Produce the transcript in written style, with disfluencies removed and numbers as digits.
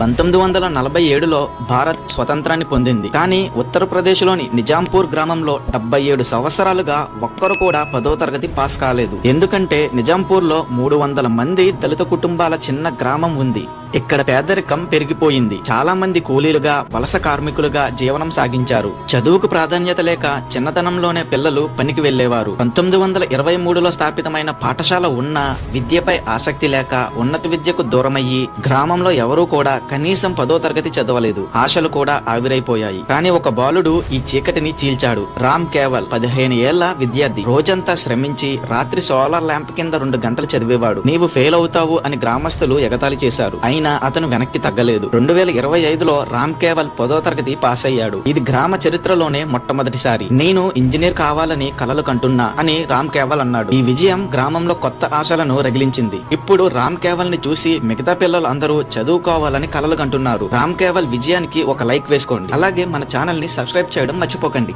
1947లో భారత్ స్వతంత్రాన్ని పొందింది. కానీ ఉత్తరప్రదేశ్ లోని నిజాంపూర్ గ్రామంలో 77 సంవత్సరాలుగా ఒక్కరు కూడా 10వ తరగతి పాస్ కాలేదు. ఎందుకంటే నిజాంపూర్ లో 300 మంది దళిత కుటుంబాల చిన్న గ్రామం ఉంది. ఇక్కడ పేదరికం పెరిగిపోయింది. చాలా మంది కూలీలుగా, వలస కార్మికులుగా జీవనం సాగించారు. చదువుకు ప్రాధాన్యత లేక చిన్నతనంలోనే పిల్లలు పనికి వెళ్లేవారు. 1923లో స్థాపితమైన పాఠశాల ఉన్నా విద్యపై ఆసక్తి లేక ఉన్నత విద్యకు దూరమయ్యి గ్రామంలో ఎవరూ కూడా కనీసం 10వ తరగతి చదవలేదు. ఆశలు కూడా ఆవిరైపోయాయి. కానీ ఒక బాలుడు ఈ చీకటిని చీల్చాడు. రామ్ కేవల్ 15 ఏళ్ల విద్యార్థి. రోజంతా శ్రమించి రాత్రి సోలార్ ల్యాంప్ కింద 2 గంటలు చదివేవాడు. నీవు ఫెయిల్ అవుతావు అని గ్రామస్తులు ఎగతాళి చేశారు. అయినా అతను వెనక్కి తగ్గలేదు. 2025లో రామ్ కేవల్ 10వ తరగతి పాస్ అయ్యాడు. ఇది గ్రామ చరిత్రలోనే మొట్టమొదటిసారి. నేను ఇంజనీర్ కావాలని కలలు కంటున్నా అని రామ్ కేవల్ అన్నాడు. ఈ విజయం గ్రామంలో కొత్త ఆశలను రగిలించింది. ఇప్పుడు రామ్ కేవల్ ని చూసి మిగతా పిల్లలు అందరూ చదువుకోవాలని కలలు కంటున్నారు. రామ్ కేవల్ విజయానికి ఒక లైక్ వేసుకోండి. అలాగే మన ఛానల్ ని సబ్స్క్రైబ్ చేయడం మర్చిపోకండి.